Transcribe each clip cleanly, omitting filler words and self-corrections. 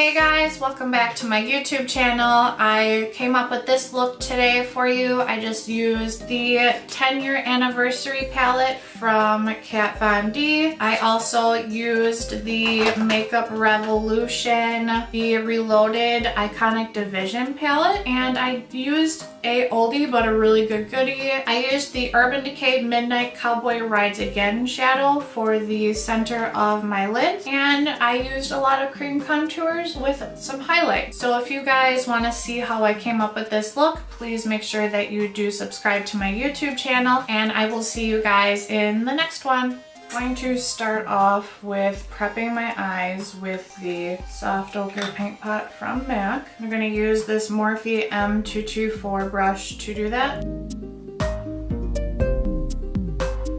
Hey guys, welcome back to my YouTube channel. I came up with this look today for you. I just used the 10-year anniversary palette from Kat Von D. I also used the Makeup Revolution, the Reloaded Iconic Division palette, and I used a oldie but a really good goodie. I used the Urban Decay Midnight Cowboy Rides Again shadow for the center of my lid, and I used a lot of cream contours with some highlights. So if you guys want to see how I came up with this look, please make sure that you do subscribe to my YouTube channel, and I will see you guys in the next one. I'm going to start off with prepping my eyes with the Soft Ochre Paint Pot from MAC. I'm going to use this Morphe M224 brush to do that.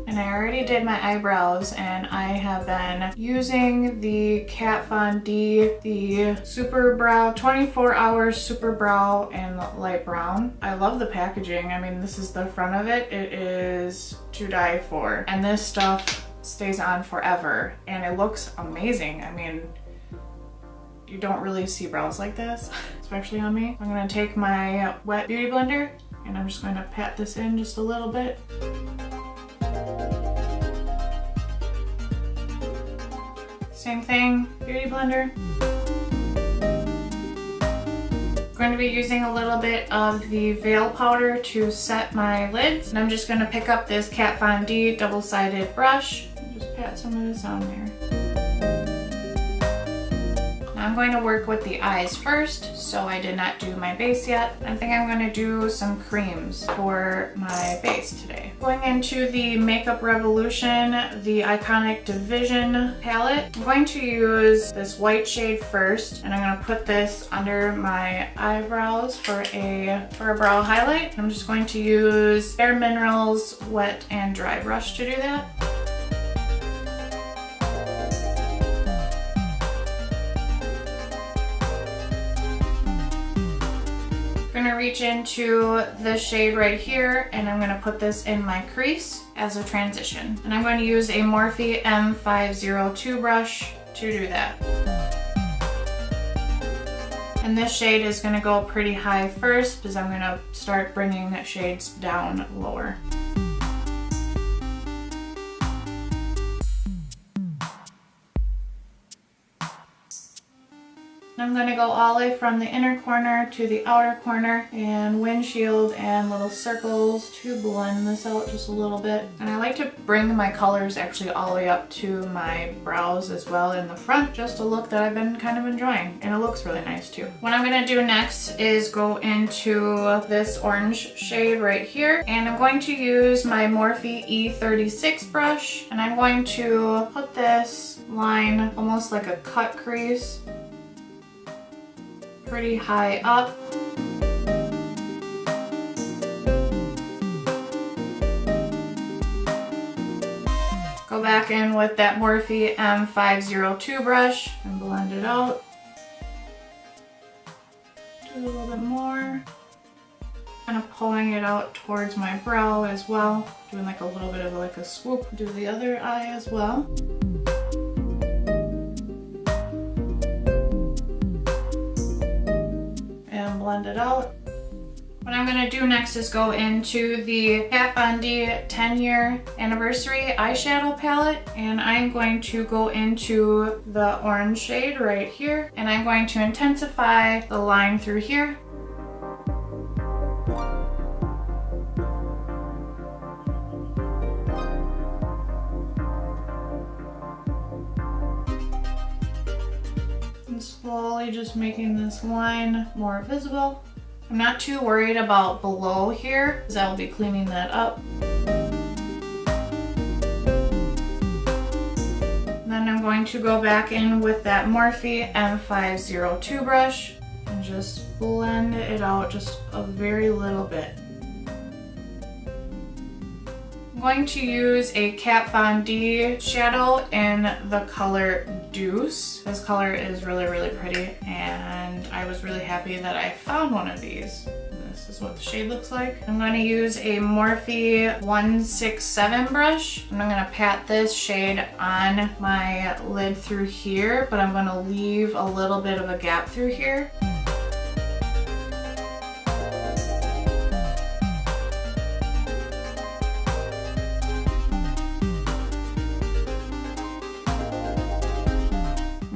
And I already did my eyebrows, and I have been using the Kat Von D, the Super Brow, 24 Hours Super Brow in light brown. I love the packaging. I mean, this is the front of it. It is to die for. And this stuff stays on forever, and it looks amazing. I mean, you don't really see brows like this, especially on me. I'm gonna take my wet beauty blender, and I'm just going to pat this in just a little bit. Same thing, beauty blender. I'm going to be using a little bit of the veil powder to set my lids. And I'm just going to pick up this Kat Von D double-sided brush and just pat some of this on there. Now I'm going to work with the eyes first, so I did not do my base yet. I think I'm going to do some creams for my base today. Going into the Makeup Revolution, the Iconic Division palette, I'm going to use this white shade first, and I'm going to put this under my eyebrows for a brow highlight. I'm just going to use Bare Minerals Wet and Dry Brush to do that. I'm gonna reach into this shade right here, and I'm gonna put this in my crease as a transition. And I'm going to use a Morphe M502 brush to do that. And this shade is gonna go pretty high first, because I'm gonna start bringing shades down lower. I'm going to go all the way from the inner corner to the outer corner, and windshield and little circles to blend this out just a little bit. And I like to bring my colors actually all the way up to my brows as well in the front, just a look that I've been kind of enjoying, and it looks really nice too. What I'm going to do next is go into this orange shade right here, and I'm going to use my Morphe E36 brush, and I'm going to put this line almost like a cut crease pretty high up. Go back in with that Morphe M502 brush and blend it out. Do a little bit more. Kind of pulling it out towards my brow as well. Doing like a little bit of like a swoop. Do the other eye as well. Blend it out. What I'm going to do next is go into the Kat Von D 10-year anniversary eyeshadow palette, and I'm going to go into the orange shade right here, and I'm going to intensify the line through here. Slowly just making this line more visible. I'm not too worried about below here, because I will be cleaning that up. And then I'm going to go back in with that Morphe M502 brush and just blend it out just a very little bit. I'm going to use a Kat Von D shadow in the color Deuce. This color is really, really pretty, and I was really happy that I found one of these. This This is what the shade looks like. I'm going to use a Morphe 167 brush. And I'm going to pat this shade on my lid through here, but I'm going to leave a little bit of a gap through here.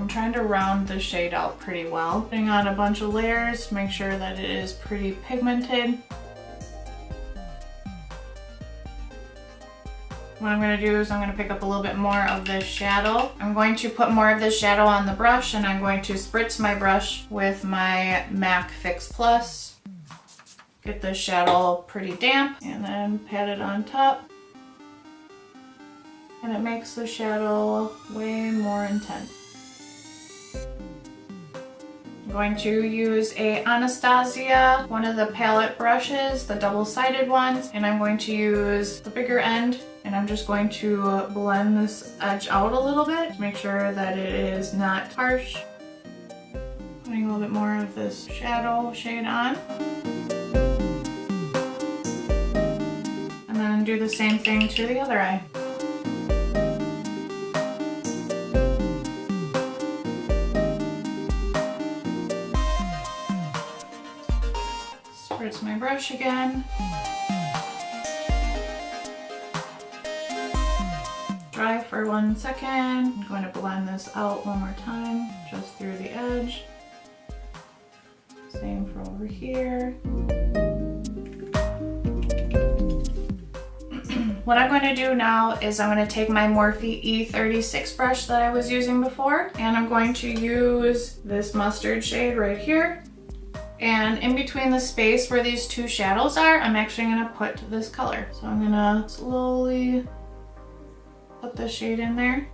Trying to round the shade out pretty well. Putting on a bunch of layers, make sure that it is pretty pigmented. What I'm going to do is I'm going to pick up a little bit more of this shadow. I'm going to put more of this shadow on the brush, and I'm going to spritz my brush with my MAC Fix Plus. Get the shadow pretty damp and then pat it on top. And it makes the shadow way more intense. I'm going to use a Anastasia, one of the palette brushes, the double-sided ones, and I'm going to use the bigger end, and I'm just going to blend this edge out a little bit to make sure that it is not harsh. Putting a little bit more of this shadow shade on. And then do the same thing to the other eye. Spritz my brush again. Dry for 1 second. I'm going to blend this out one more time, just through the edge. Same for over here. What I'm going to do now is I'm going to take my Morphe E36 brush that I was using before, and I'm going to use this mustard shade right here. And in between the space where these two shadows are, I'm actually going to put this color. So I'm going to slowly put the shade in there.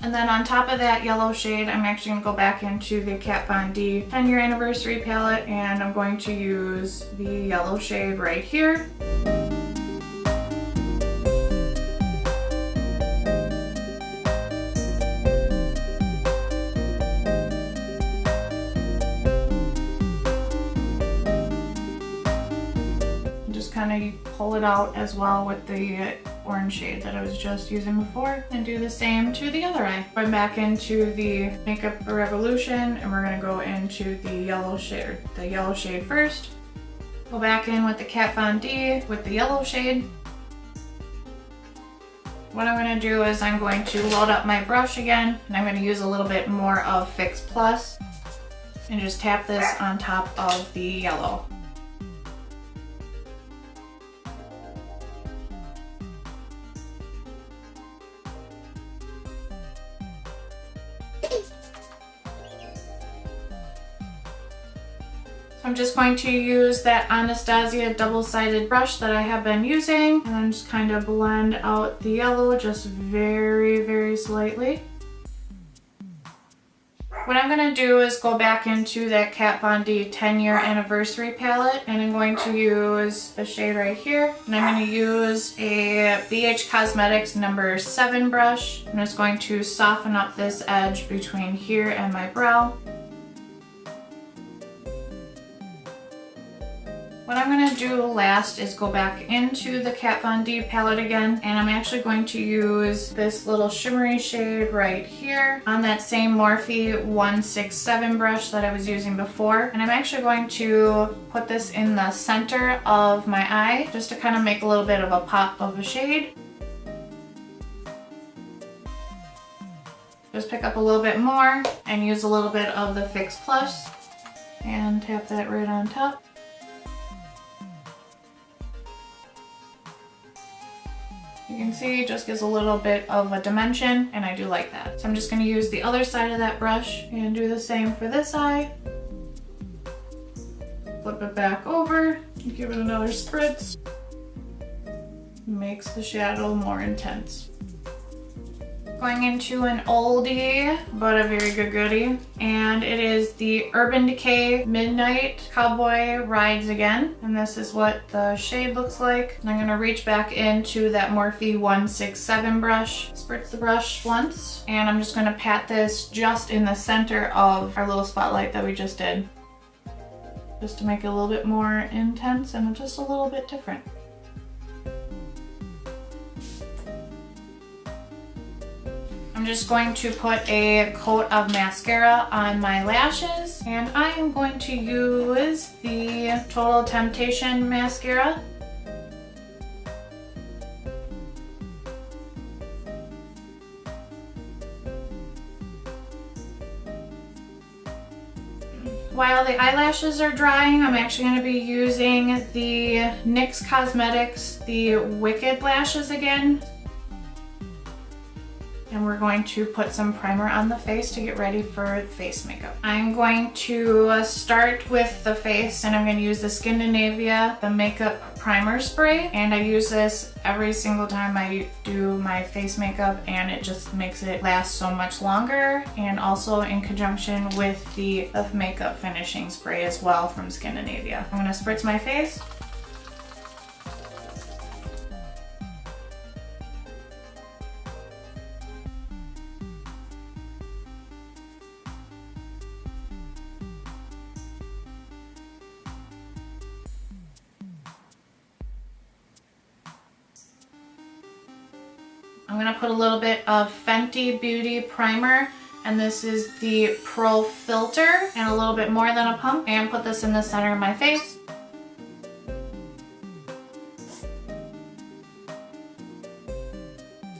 And then on top of that yellow shade, I'm actually going to go back into the Kat Von D 10-year anniversary palette, and I'm going to use the yellow shade right here. And just kind of pull it out as well with the orange shade that I was just using before, and do the same to the other eye. Going back into the Makeup Revolution, and we're going to go into the yellow shade first. Go back in with the Kat Von D with the yellow shade. What I'm going to do is I'm going to load up my brush again, and I'm going to use a little bit more of Fix Plus and just tap this on top of the yellow. I'm just going to use that Anastasia double-sided brush that I have been using, and then just kind of blend out the yellow just very, very slightly. What I'm going to do is go back into that Kat Von D 10-year anniversary palette, and I'm going to use the shade right here, and I'm going to use a BH Cosmetics number 7 brush. I'm just going to soften up this edge between here and my brow. What I'm going to do last is go back into the Kat Von D palette again, and I'm actually going to use this little shimmery shade right here on that same Morphe 167 brush that I was using before. And I'm actually going to put this in the center of my eye just to kind of make a little bit of a pop of a shade. Just pick up a little bit more and use a little bit of the Fix Plus and tap that right on top. You can see it just gives a little bit of a dimension, and I do like that. So I'm just going to use the other side of that brush and do the same for this eye. Flip it back over, give it another spritz. Makes the shadow more intense. Going into an oldie, but a very good goodie. And it is the Urban Decay Midnight Cowboy Rides Again. And this is what the shade looks like. And I'm gonna reach back into that Morphe 167 brush. Spritz the brush once. And I'm just gonna pat this just in the center of our little spotlight that we just did. Just to make it a little bit more intense and just a little bit different. I'm just going to put a coat of mascara on my lashes, and I am going to use the Total Temptation mascara. While the eyelashes are drying, I'm actually going to be using the NYX Cosmetics, the Wicked Lashes again. And we're going to put some primer on the face to get ready for face makeup. I'm going to start with the face, and I'm going to use the Skindinavia, the makeup primer spray. And I use this every single time I do my face makeup, and it just makes it last so much longer. And also in conjunction with the makeup finishing spray as well from Skindinavia. I'm going to spritz my face. I'm gonna put a little bit of Fenty Beauty Primer, and this is the Pro Filter, and a little bit more than a pump, and put this in the center of my face.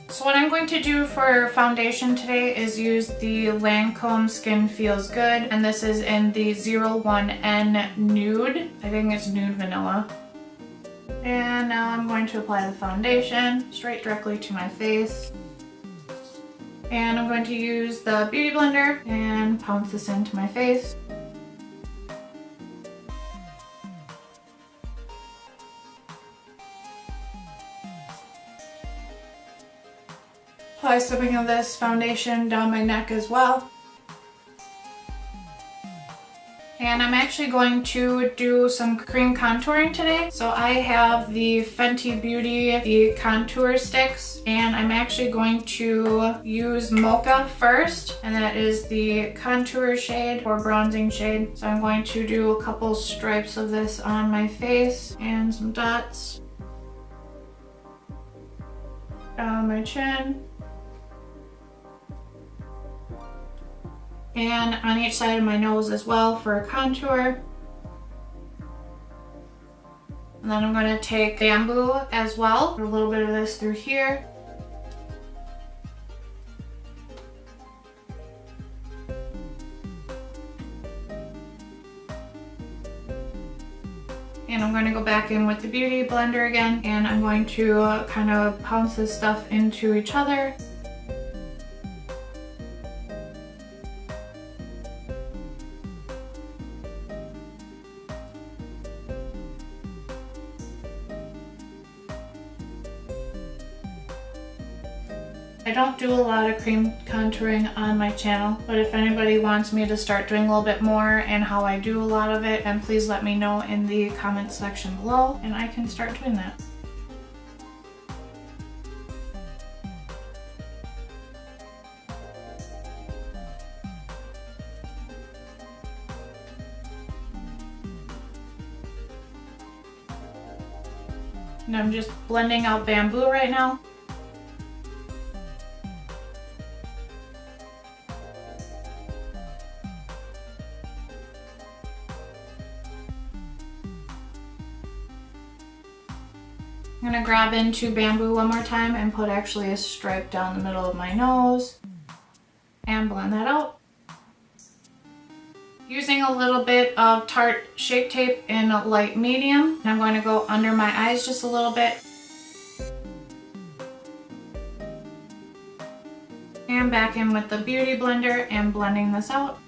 So what I'm going to do for foundation today is use the Lancome Skin Feels Good, and this is in the 01N Nude. I think it's Nude Vanilla. And now I'm going to apply the foundation straight directly to my face. And I'm going to use the Beauty Blender and pounce this into my face. Apply something of this foundation down my neck as well. And I'm actually going to do some cream contouring today. So I have the Fenty Beauty, the contour sticks, and I'm actually going to use Mocha first, and that is the contour shade or bronzing shade. So I'm going to do a couple stripes of this on my face and some dots down my chin. And on each side of my nose as well for a contour. And then I'm going to take bamboo as well, put a little bit of this through here. And I'm going to go back in with the Beauty Blender again, and I'm going to kind of pounce this stuff into each other. I don't do a lot of cream contouring on my channel, but if anybody wants me to start doing a little bit more and how I do a lot of it, then please let me know in the comment section below and I can start doing that. And I'm just blending out bamboo right now. I'm going to grab into bamboo one more time and put actually a stripe down the middle of my nose and blend that out. Using a little bit of Tarte Shape Tape in a light medium, and I'm going to go under my eyes just a little bit. And back in with the Beauty Blender and blending this out.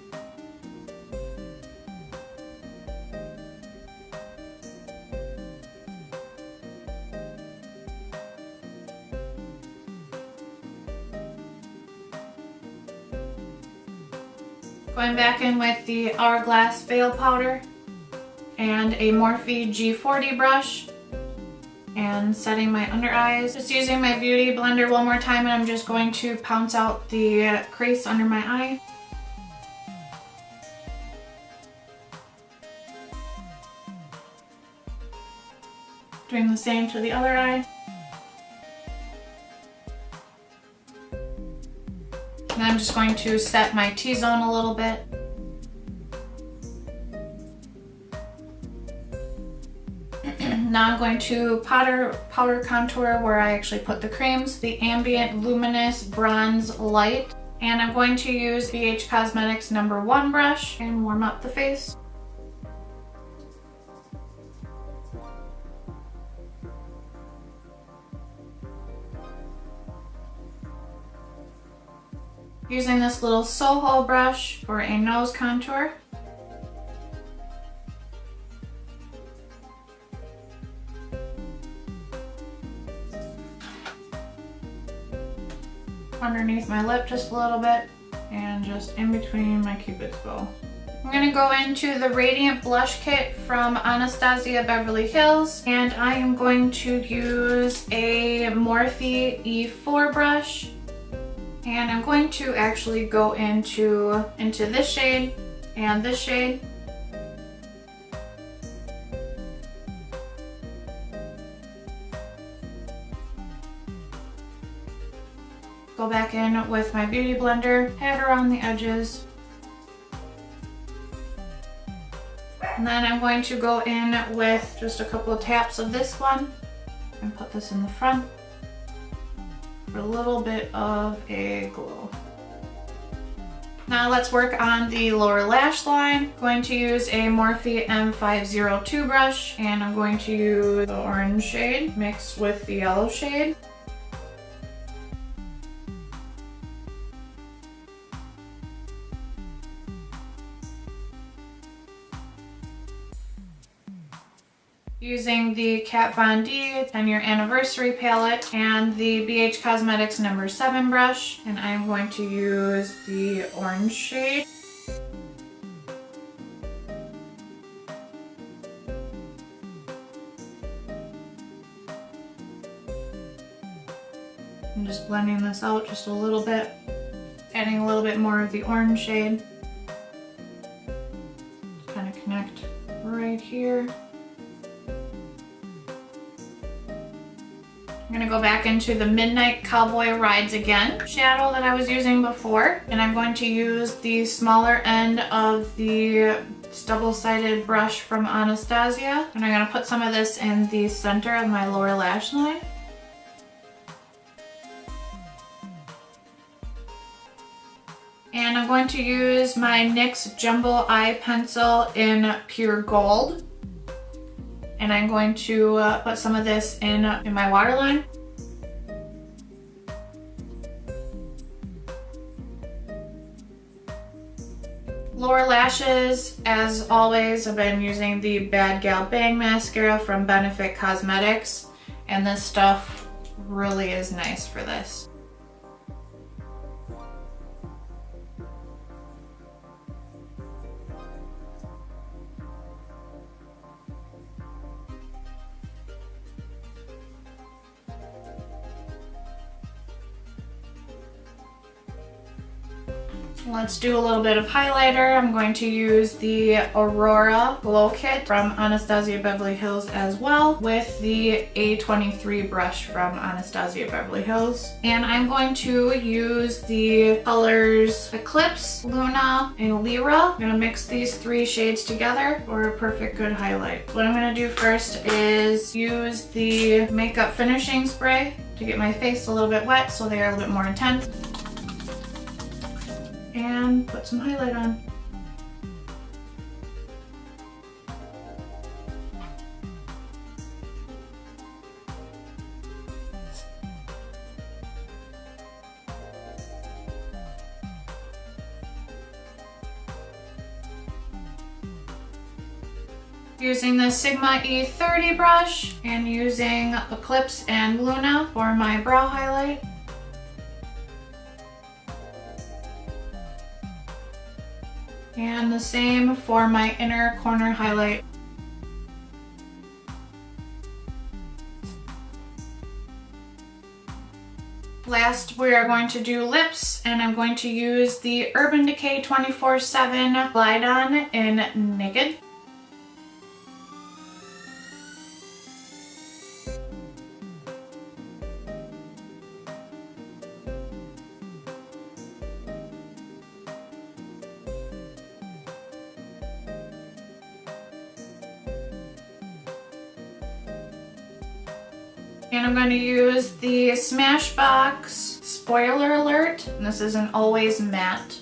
Going back in with the Hourglass Veil Powder and a Morphe G40 brush and setting my under eyes. Just using my Beauty Blender one more time, and I'm just going to pounce out the crease under my eye. Doing the same to the other eye. And I'm just going to set my T-zone a little bit. Now I'm going to powder contour where I actually put the creams, the Ambient Luminous Bronze Light. And I'm going to use BH Cosmetics No. 1 brush and warm up the face. Using this little Soho brush for a nose contour. Underneath my lip just a little bit, and just in between my cupid's bow. I'm going to go into the Radiant Blush Kit from Anastasia Beverly Hills, and I am going to use a Morphe E4 brush, and I'm going to actually go into this shade and this shade. Go back in with my Beauty Blender, pat around the edges. And then I'm going to go in with just a couple of taps of this one and put this in the front for a little bit of a glow. Now let's work on the lower lash line. I'm going to use a Morphe M502 brush, and I'm going to use the orange shade mixed with the yellow shade. Using the Kat Von D 10-year anniversary palette and the BH Cosmetics No. 7 brush, and I'm going to use the orange shade. I'm just blending this out just a little bit, adding a little bit more of the orange shade. Just kind of connect right here. I'm going to go back into the Midnight Cowboy Rides Again shadow that I was using before, and I'm going to use the smaller end of the double-sided brush from Anastasia, and I'm going to put some of this in the center of my lower lash line. And I'm going to use my NYX Jumbo Eye Pencil in Pure Gold. And I'm going to put some of this in my waterline. Lower lashes, as always, I've been using the Bad Gal Bang Mascara from Benefit Cosmetics, and this stuff really is nice for this. Let's do a little bit of highlighter. I'm going to use the Aurora Glow Kit from Anastasia Beverly Hills as well, with the A23 brush from Anastasia Beverly Hills. And I'm going to use the colors Eclipse, Luna, and Lyra. I'm gonna mix these three shades together for a perfect good highlight. What I'm gonna do first is use the makeup finishing spray to get my face a little bit wet so they are a little bit more intense. And put some highlight on. Using the Sigma E30 brush and using Eclipse and Luna for my brow highlight. And the same for my inner corner highlight. Last, we are going to do lips, and I'm going to use the Urban Decay 24/7 Glide On in Naked. And I'm going to use the Smashbox Spoiler Alert, and this is an Always Matte.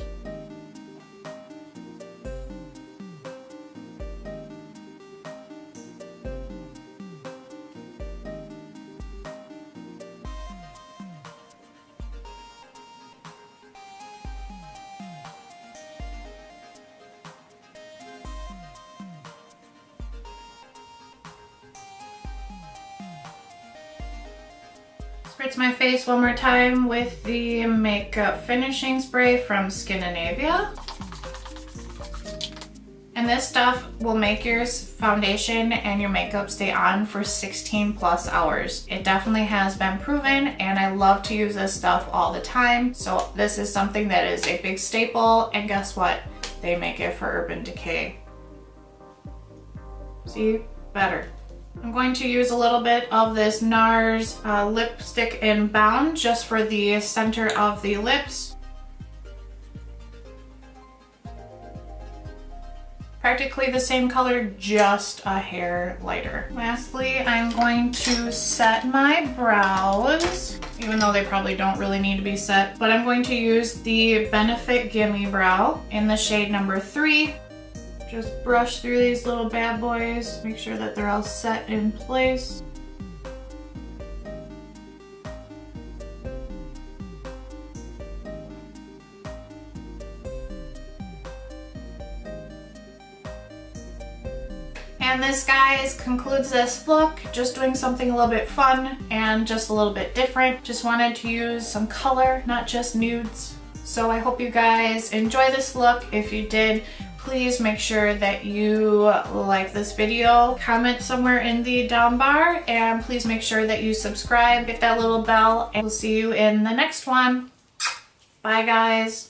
Spritz my face one more time with the makeup finishing spray from Skindinavia. And this stuff will make your foundation and your makeup stay on for 16 plus hours. It definitely has been proven, and I love to use this stuff all the time. So this is something that is a big staple, and guess what? They make it for Urban Decay. See? Better. I'm going to use a little bit of this NARS lipstick in Bound just for the center of the lips. Practically the same color, just a hair lighter. Lastly, I'm going to set my brows, even though they probably don't really need to be set, but I'm going to use the Benefit Gimme Brow in the shade number 3. Just brush through these little bad boys, make sure that they're all set in place. And this, guys, concludes this look. Just doing something a little bit fun and just a little bit different. Just wanted to use some color, not just nudes. So I hope you guys enjoy this look. If you did, please make sure that you like this video, comment somewhere in the down bar, and please make sure that you subscribe, hit that little bell, and we'll see you in the next one. Bye, guys.